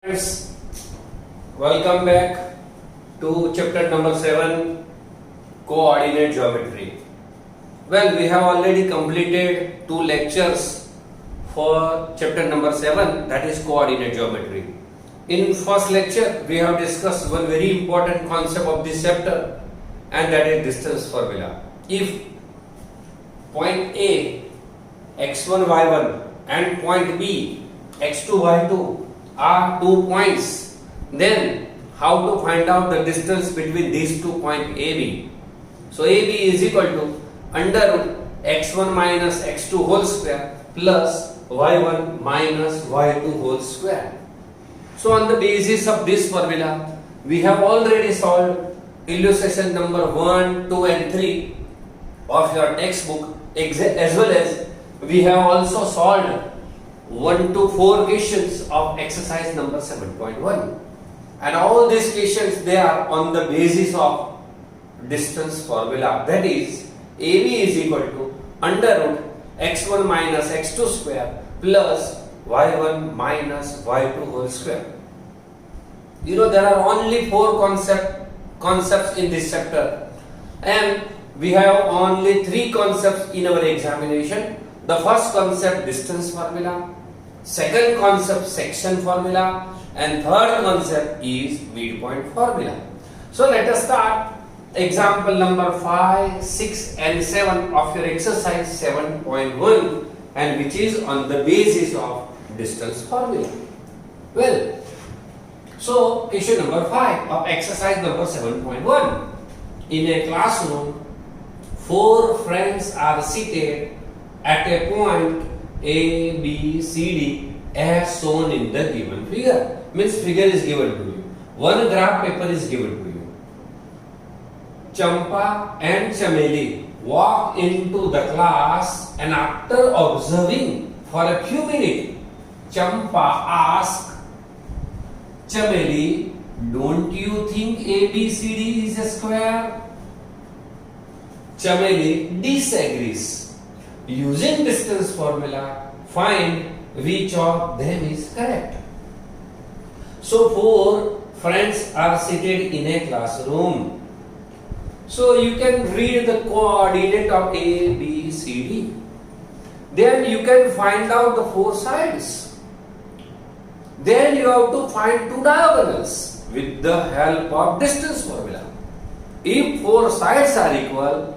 Friends, welcome back to chapter number 7, coordinate geometry. Well, we have already completed 2 lectures for chapter number 7, that is coordinate geometry. In first lecture, we have discussed one very important concept of this chapter, and that is distance formula. If point A, x1, y1 and point B, x2, y2 are 2 points, then how to find out the distance between these 2 points AB? So AB is equal to under root x1 minus x2 whole square plus y1 minus y2 whole square. So on the basis of this formula, we have already solved illustration number 1, 2 and 3 of your textbook, as well as we have also solved 1 to 4 questions of exercise number 7.1, and all these questions, they are on the basis of distance formula, that is AB is equal to under root x1 minus x2 square plus y1 minus y2 whole square. You know, there are only 4 concepts in this chapter, and we have only 3 concepts in our examination. The first concept, distance formula, second concept, section formula, and third concept is midpoint formula. So let us start example number 5, 6 and 7 of your exercise 7.1, and which is on the basis of distance formula. Well, so question number 5 of exercise number 7.1. In a classroom, 4 friends are seated at a point A, B, C, D as shown in the given figure. Means figure is given to you. One graph paper is given to you. Champa and Chameli walk into the class, and after observing for a few minutes, Champa asks Chameli, "Don't you think ABCD is a square?" Chameli disagrees. Using distance formula, find which of them is correct. So 4 friends are seated in a classroom. So you can read the coordinate of A, B, C, D. Then you can find out the 4 sides. Then you have to find 2 diagonals with the help of distance formula. If 4 sides are equal,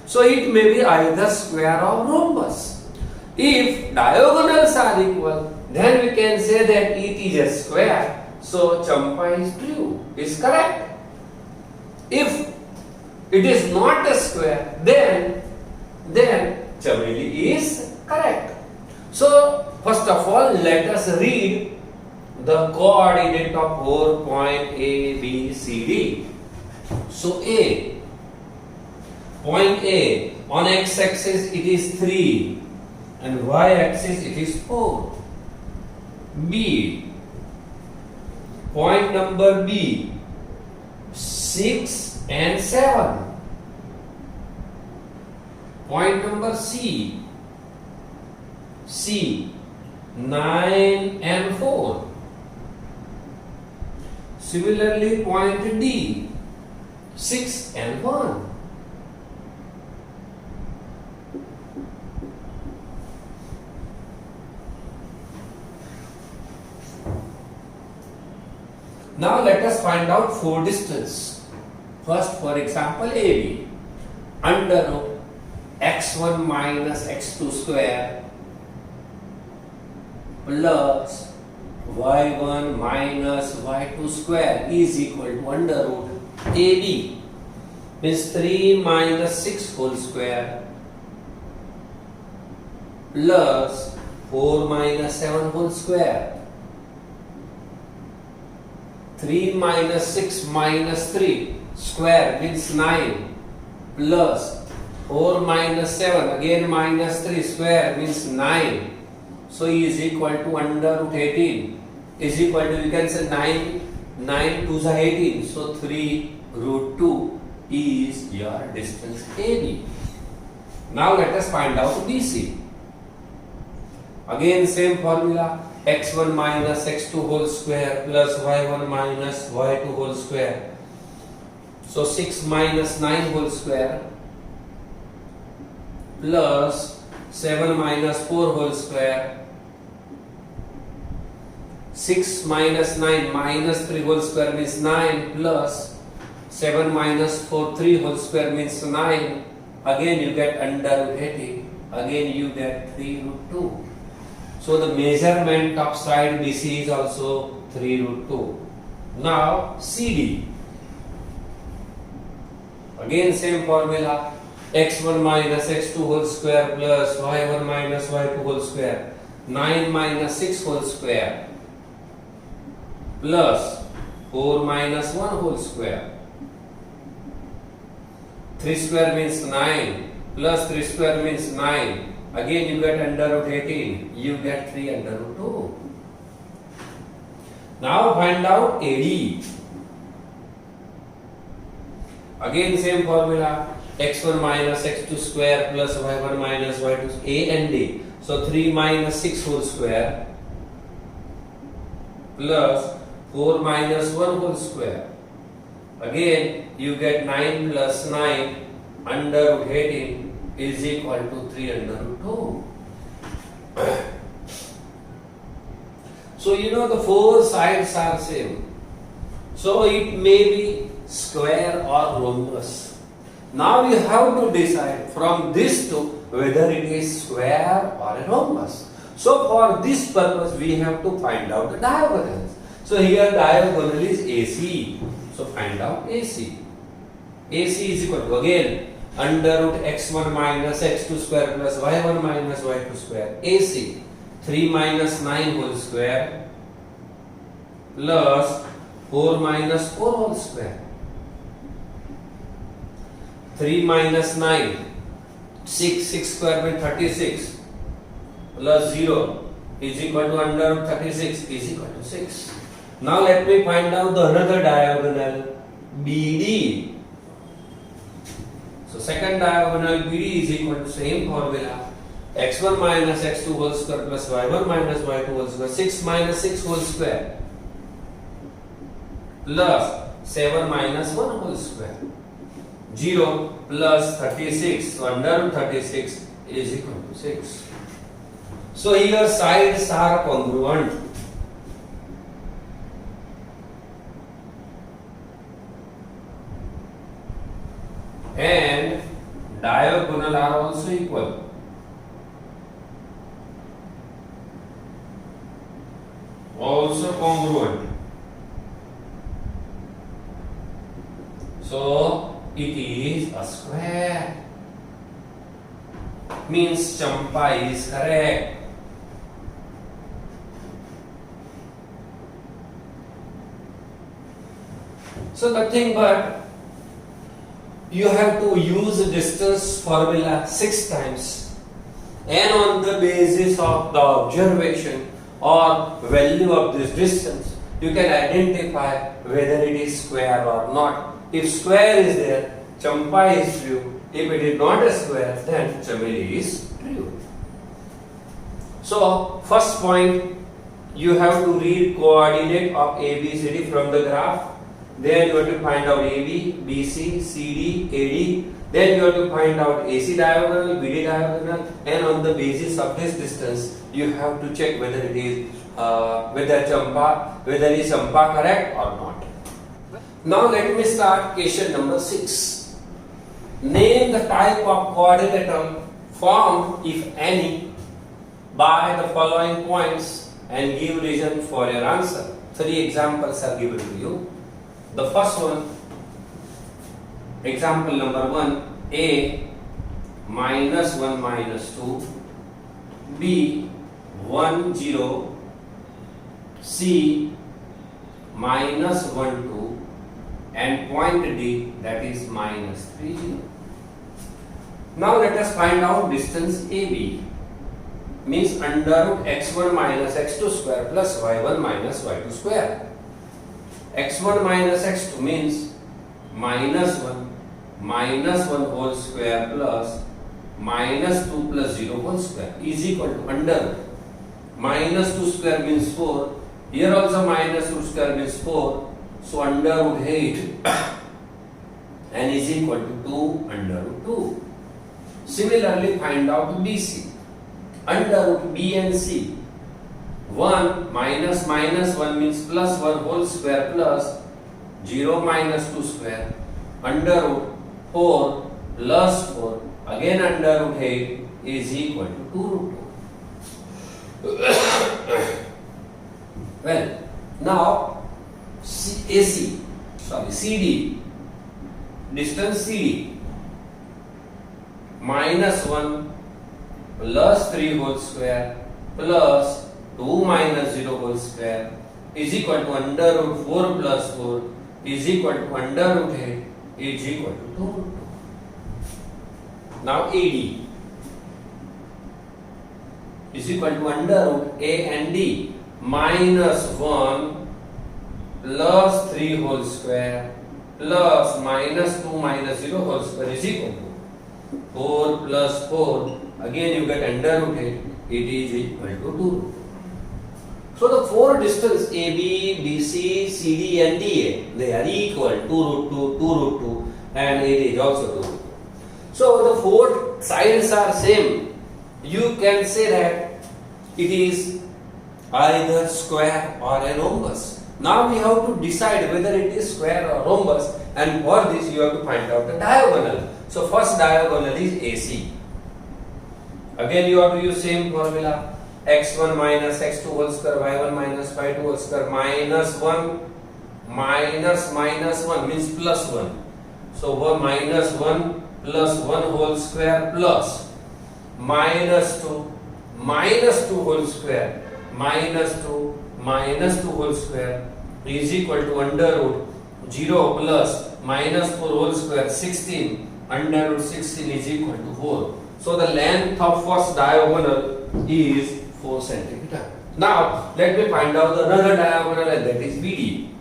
so it may be either square or rhombus. If diagonals are equal, then we can say that it is a square. So Champa is true, is correct. If it is not a square, then Chameli is correct. So first of all, let us read the coordinate of 4 point A, B, C, D. So A, point A, on x-axis it is 3 and y-axis it is 4. B, point number B, 6 and 7. Point number C, 9 and 4. Similarly, point D, 6 and 1. Now let us find out 4 distance. First, for example, AB. Under root x1 minus x2 square plus y1 minus y2 square is equal to under root AB. Means 3 minus 6 whole square plus 4 minus 7 whole square. 3 minus 6 minus 3 square means 9 plus 4 minus 7 again minus 3 square means 9. So E is equal to under root 18 is equal to, you can say 9 2s are 18. So 3 root 2 is your distance AB. Now let us find out BC. Again same formula, x1 minus x2 whole square plus y1 minus y2 whole square. So 6 minus 9 whole square plus 7 minus 4 whole square. 6 minus 9 minus 3 whole square means 9 plus 7 minus 4 3 whole square means 9. Again you get under root 80. Again you get 3 root 2. So the measurement of side BC is also 3 root 2. Now CD. Again same formula, x1 minus x2 whole square plus y1 minus y2 whole square. 9 minus 6 whole square plus 4 minus 1 whole square. 3 square means 9 plus 3 square means 9. Again you get under root 18. You get 3 under root 2. Now find out AD. Again same formula, x1 minus x2 square plus y1 minus y2, A and D. So 3 minus 6 whole square plus 4 minus 1 whole square. Again you get 9 plus 9 under root 18 is equal to 3 under root 2. So you know the four sides are same. So it may be square or rhombus. Now you have to decide from this to whether it is square or a rhombus. So for this purpose we have to find out the diagonals. So here diagonal is AC. So find out AC. AC is equal to again under root x1 minus x2 square plus y1 minus y2 square. AC 3 minus 9 whole square plus 4 minus 4 whole square. 3 minus 9, 6 square means 36 plus 0 is equal to under root 36 is equal to 6. Now let me find out the another diagonal BD. So second diagonal BD is equal to same formula, x1 minus x2 whole square plus y1 minus y2 whole square. 6 minus 6 whole square plus 7 minus 1 whole square. 0 plus 36, so under root 36 is equal to 6. So here sides are congruent. And diagonal are also equal. Also congruent. So it is a square. Means Champa is correct. So nothing but you have to use the distance formula 6 times, and on the basis of the observation or value of this distance you can identify whether it is square or not. If square is there, Champa is true. If it is not a square, then Chameli is true. So first point, you have to read coordinate of ABCD from the graph. Then you have to find out AB, BC, CD, AD. Then you have to find out AC diagonal, BD diagonal, and on the basis of this distance, you have to check whether it is whether is Champa correct or not. Now let me start question number 6. Name the type of quadrilateral formed, if any, by the following points and give reason for your answer. 3 examples are given to you. The first one, example number 1, A minus 1 minus 2, B 1 0, C minus 1 2, and point D, that is minus 3 0. Now let us find out distance AB. Means under root x1 minus x2 square plus y1 minus y2 square. x1 minus x2 means minus 1 whole square plus minus 2 plus 0 whole square is equal to under. minus 2 square means 4. Here also minus 2 square means 4. So under root 8 n is equal to 2 under root 2. Similarly, find out BC. Under root B and C. 1 minus minus 1 means plus 1 whole square plus 0 minus 2 square. Under root 4 plus 4 again under root 8 is equal to 2 root 2. Well, now CD, distance CD, minus 1 plus 3 whole square plus 2 minus 0 whole square is equal to under root 4 plus 4 is equal to under root 8 is equal to 2 root 2. Now AD is equal to under root A and D minus 1 plus 3 whole square plus minus 2 minus 0 whole square is equal to 4 plus 4. Again you get under root 8. It is equal to 2 root 2. So the four distance AB, BC, CD and DA, they are equal 2 root 2, 2 root 2 and AD is also 2 root 2. So the four sides are same. You can say that it is either square or a rhombus. Now we have to decide whether it is square or rhombus, and for this you have to find out the diagonal. So first diagonal is AC. Again you have to use same formula. x1 minus x2 whole square, y1 minus y2 whole square, minus 1 minus minus 1 means plus 1. So 1 minus 1 plus 1 whole square plus minus 2 whole square minus 2 whole square is equal to under root 0 plus minus 4 whole square 16 under root 16 is equal to 4. So the length of first diagonal is 4 centimeter. Now let me find out another diagonal, and that is BD.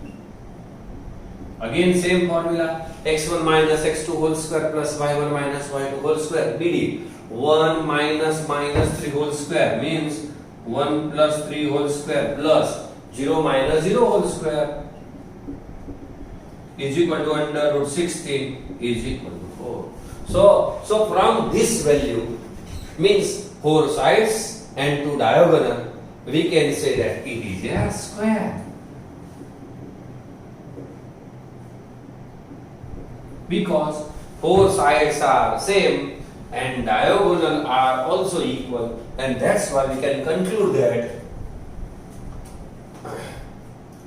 Again same formula, x1 minus x2 whole square plus y1 minus y2 whole square, BD. 1 minus minus 3 whole square means 1 plus 3 whole square plus 0 minus 0 whole square is equal to under root 16 is equal to 4. So from this value means 4 sides and 2 diagonal, we can say that it is a square. Because 4 sides are same and diagonal are also equal, and that's why we can conclude that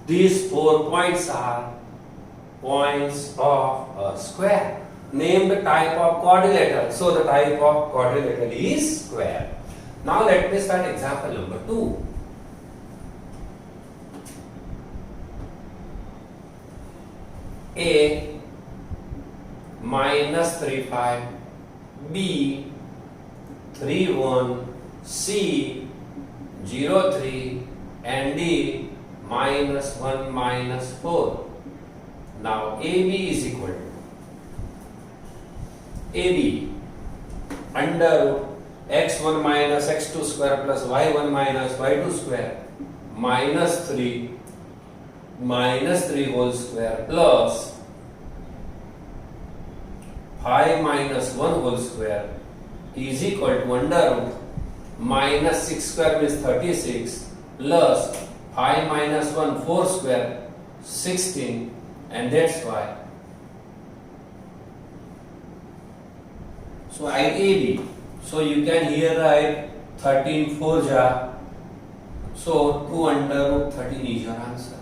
these 4 points are points of a square. Name the type of quadrilateral. So the type of quadrilateral is square. Now let me start example number 2. A minus 3 5, B 3 1, C 0 3 and D minus 1 minus 4. Now AB is equal to AB under x1 minus x2 square plus y1 minus y2 square minus 3 whole square plus 5 minus 1 whole square is equal to under root minus 6 square means 36 plus 5 minus 1 4 square 16, and that's why. So I AB. So you can here write 13 4 ja. So 2 under root 13 is your answer.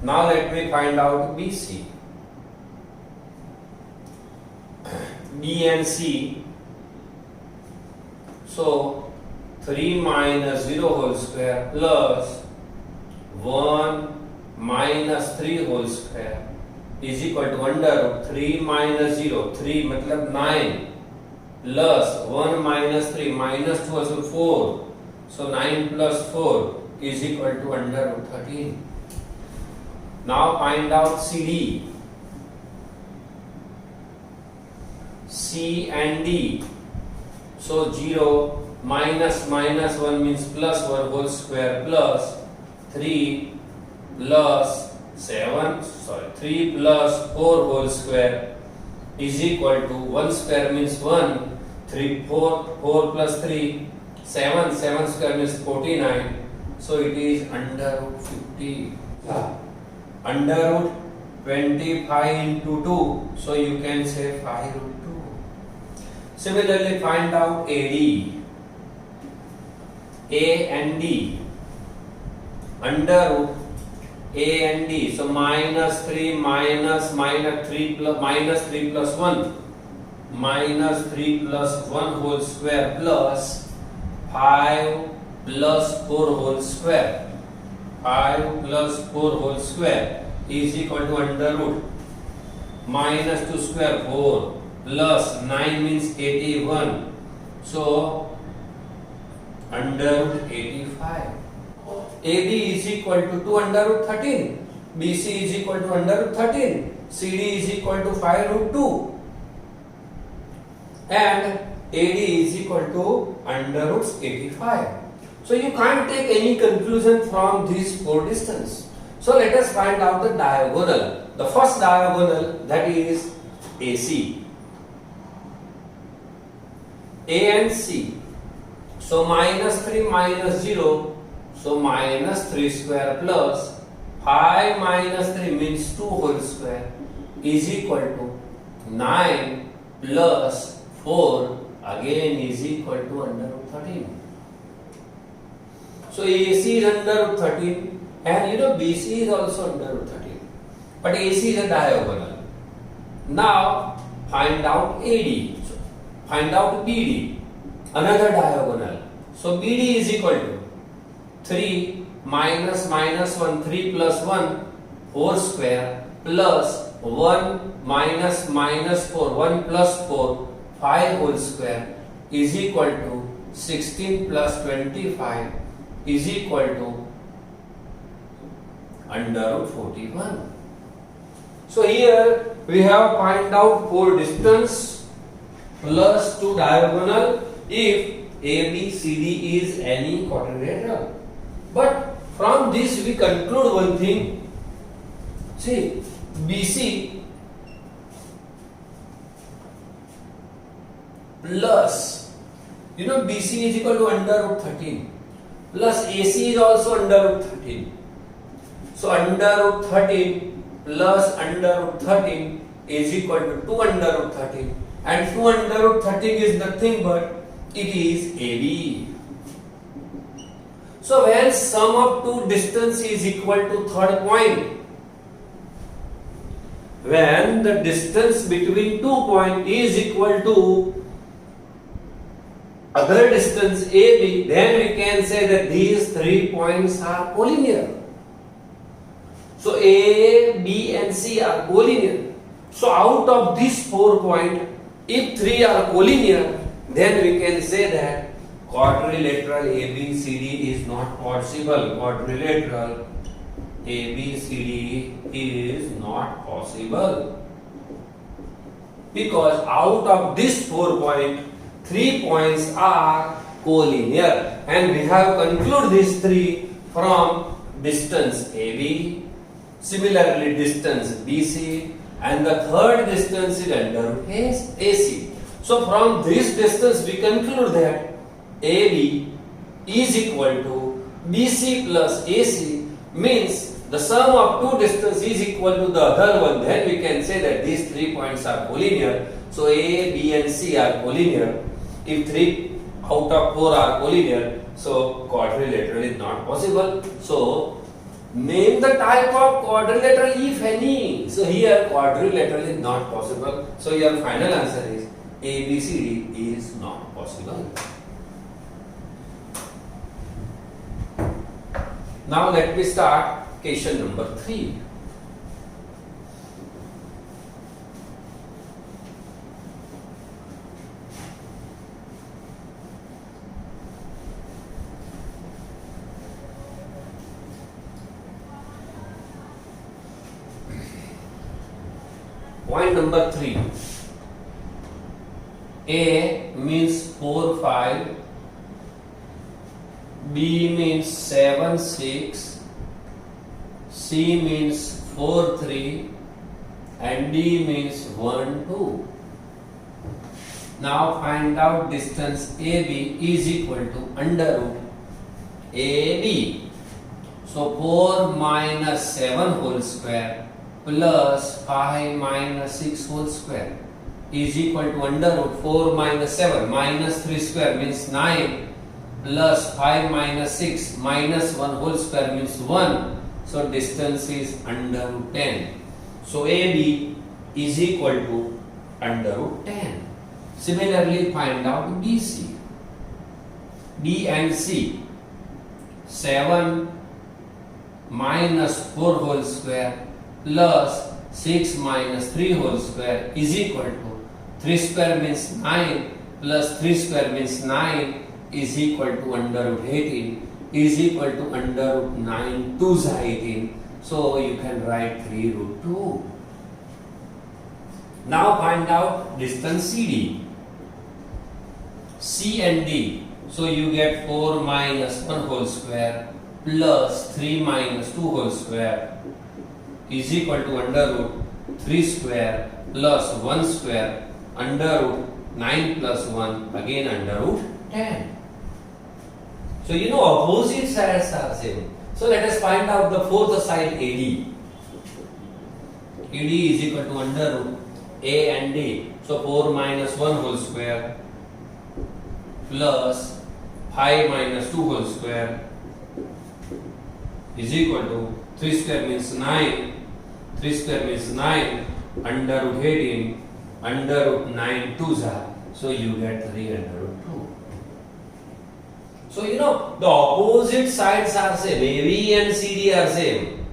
Now let me find out BC. B and C. So 3 minus 0 whole square plus 1 minus 3 whole square is equal to under root 3 minus 0, 3 matlab 9 plus 1 minus 3 minus 2 also 4. So 9 plus 4 is equal to under root 13. Now find out CD. C and D. So 0 minus minus 1 means plus 1 whole square plus 3 plus 3 plus 4 whole square is equal to 1 square means 1, 4 plus 3 7 square means 49. So it is under root 50. Under root 25 into 2. So you can say 5 root 2. Similarly, find out AD. A and D. Under root A and D. So minus 3 minus 3 plus 1. Minus 3 plus 1 whole square plus 5 plus 4 whole square. 5 plus 4 whole square is equal to under root minus 2 square 4 plus 9 means 81. So under root 85. AD is equal to 2 under root 13. BC is equal to under root 13. CD is equal to 5 root 2. And AD is equal to under root 85. So you can't take any conclusion from these four distance. So let us find out the diagonal. The first diagonal, that is AC. A and C. So minus 3 minus 0. So minus 3 square plus 5 minus 3 means 2 whole square is equal to 9 plus 4 again is equal to under root 13. So AC is under root 13 and BC is also under root 13. But AC is a diagonal. Now find out AD. So, find out BD. Another diagonal. So BD is equal to 3 minus 1 3 plus 1 4 square plus 1 minus 4 1 plus 4 5 whole square is equal to 16 plus 25 is equal to under root 41. So here we have find out 4 distance plus 2 diagonal if ABCD is any quadrilateral. But from this we conclude one thing. See, BC plus BC is equal to under root 13 plus AC is also under root 13. So under root 13 plus under root 13 is equal to 2 under root 13 and 2 under root 13 is nothing but it is AB. So when sum of two distance is equal to third point, when the distance between 2 points is equal to other distance AB, then we can say that these 3 points are collinear. So A, B and C are collinear. So out of these 4 points, if 3 are collinear, then we can say that quadrilateral ABCD is not possible. Quadrilateral ABCD is not possible. Because out of this 4 points, 3 points are collinear. And we have concluded these 3 from distance AB, similarly distance BC, and the third distance is under root AC. So from this distance we conclude that AB is equal to BC plus AC, means the sum of two distance is equal to the other one. Then we can say that these 3 points are collinear. So A, B and C are collinear. If 3 out of 4 are collinear, so quadrilateral is not possible. So name the type of quadrilateral if any. So here quadrilateral is not possible. So your final answer is ABCD is not possible. Now let me start question number 3. Point number 3. A means 4, 5. B means 7, 6. C means 4, 3. And D means 1, 2. Now find out distance AB is equal to under root AB. So 4 minus 7 whole square plus 5 minus 6 whole square is equal to under root 4 minus 7 minus 3 square means 9 plus 5 minus 6 minus 1 whole square means 1. So distance is under root 10. So AB is equal to under root 10. Similarly, find out BC. B and C. 7 minus 4 whole square plus 6 minus 3 whole square is equal to 3 square means 9 plus 3 square means 9 is equal to under root 18 is equal to under root 9 2s are 18. So you can write 3 root 2. Now find out distance CD. C and D. So you get 4 minus 1 whole square plus 3 minus 2 whole square is equal to under root 3 square plus 1 square under root 9 plus 1 again under root 10. So you know opposite sides are same. So let us find out the fourth side AD. AD is equal to under root A and D. So 4 minus 1 whole square plus 5 minus 2 whole square is equal to 3 square means 9. 3 square means 9 under root 18 under root 9 2s are. So you get 3 under root 2. So you know the opposite sides are same. AB and CD are same.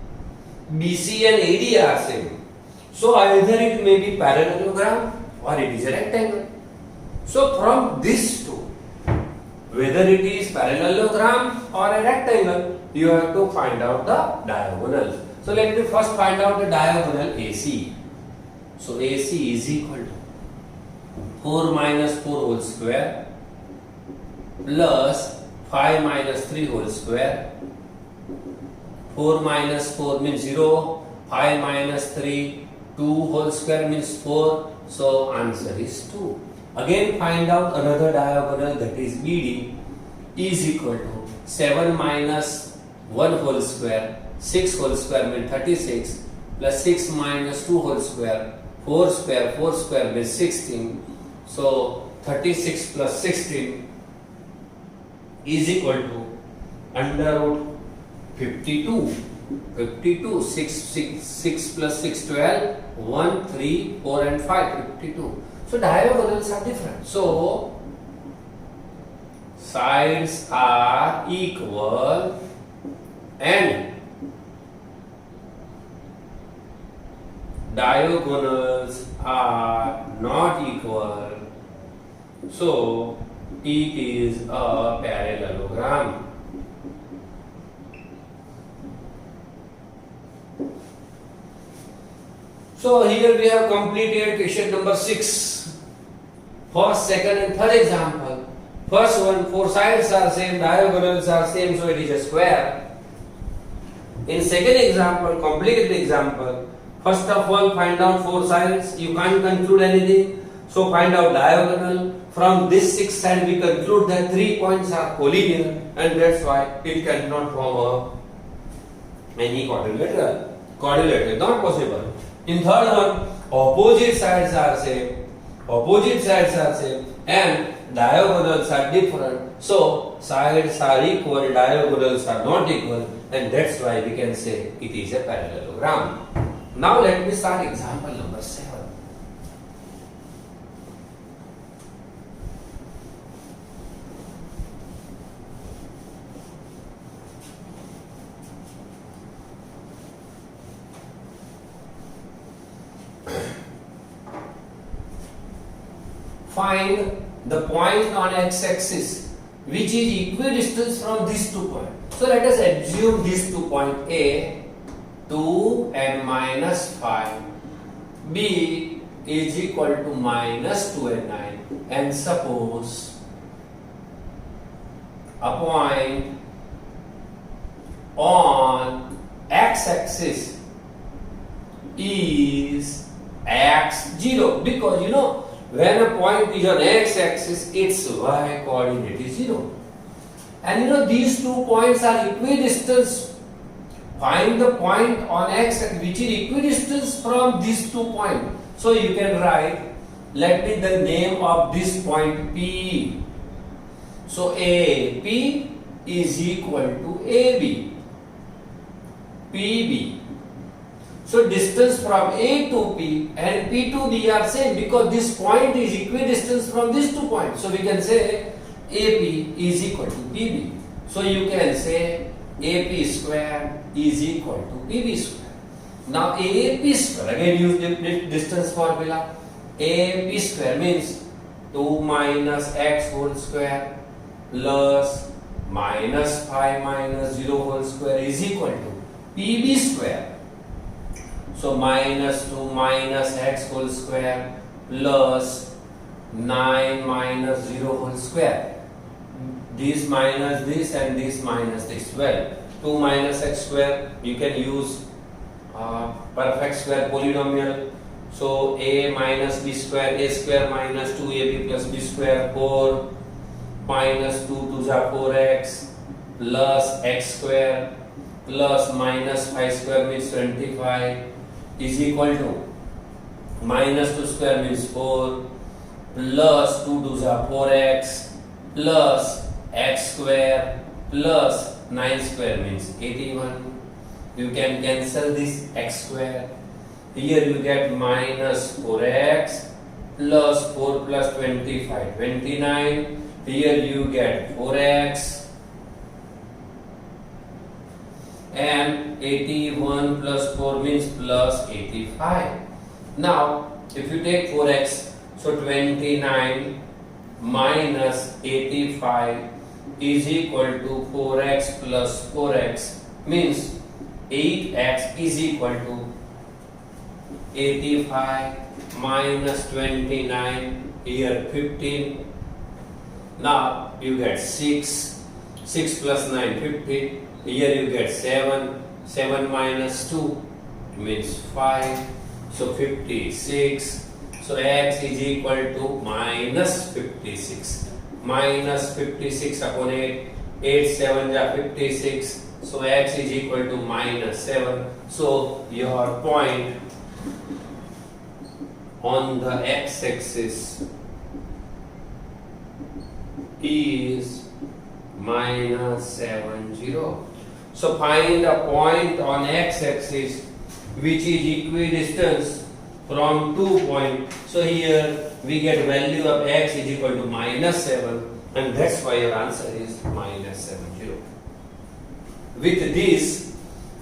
BC and AD are same. So either it may be parallelogram or it is a rectangle. So from this two, whether it is parallelogram or a rectangle, you have to find out the diagonal. So let me first find out the diagonal AC. So AC is equal to 4 minus 4 whole square plus 5 minus 3 whole square. 4 minus 4 means 0. 5 minus 3, 2 whole square means 4. So answer is 2. Again find out another diagonal, that is BD is equal to 7 minus 1 whole square. 6 whole square means 36 plus 6 minus 2 whole square. 4 square means 16. So 36 plus 16 is equal to under root 52. 52, 6 plus 6, 12, 1, 3, 4 and 5, 52. So diagonals are different. So sides are equal and diagonals are not equal. So it is a parallelogram. So here we have completed question number 6. First, second and third example. First one, 4 sides are same, diagonals are same, so it is a square. In second example, complicated example, first of all find out 4 sides, you can't conclude anything. So find out diagonal. From this 6 side we conclude that 3 points are collinear and that's why it cannot form any quadrilateral. Quadrilateral, not possible. In third one, opposite sides are same. Opposite sides are same and diagonals are different. So sides are equal, diagonals are not equal, and that's why we can say it is a parallelogram. Now let me start example number 7. Find the point on x-axis which is equidistant from these 2 points. So let us assume these 2 points A 2 and minus 5, B is equal to minus 2 and 9, and suppose a point on x-axis is x0, because you know when a point is on x-axis, its y coordinate is 0. And you know these 2 points are equidistant. Find the point on x which is equidistant from these 2 points. So you can write, let me the name of this point P. So AP is equal to AB. PB. So distance from A to P and P to B are same, because this point is equidistant from these 2 points. So we can say AP is equal to PB. So you can say AP square is equal to PB square. Now AP square, again use the distance formula. AP square means 2 minus x whole square plus minus 5 minus 0 whole square is equal to PB square. So minus 2 minus x whole square plus 9 minus 0 whole square. This minus this and this minus this. Well, 2 minus x square, you can use perfect square polynomial. So a minus b square, a square minus 2ab plus b square, 4 minus 2 to the 4x plus x square plus minus 5 square means 25 is equal to minus 2 square means 4 plus 2 to the 4x plus x square plus 9 square means 81. You can cancel this x square. Here you get minus 4x plus 4 plus 25, 29. Here you get 4x and 81 plus 4 means plus 85. Now if you take 4x, so 29 minus 85 is equal to 4x plus 4x means 8x is equal to 85 minus 29, here 15. Now you get 6, 6 plus 9, 15. Here you get 7, 7 minus 2 means 5, so 56. So x is equal to minus 56. Minus 56 upon 8, 8 7 are 56. So x is equal to minus 7. So your point on the x-axis is minus 70. So find a point on x-axis which is equidistant from 2 points. So here we get value of x is equal to minus 7, and that's why your answer is minus 70. With this,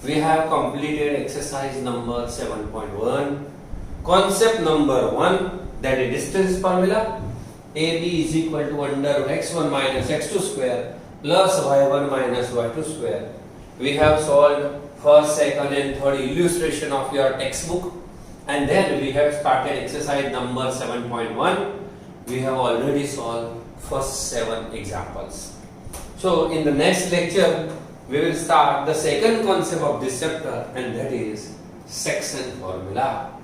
we have completed exercise number 7.1. Concept number 1, that is distance formula. AB is equal to under x1 minus x2 square plus y1 minus y2 square. We have solved first, second and third illustration of your textbook, and then we have started exercise number 7.1. We have already solved first 7 examples. So in the next lecture, we will start the second concept of this chapter, and that is section formula.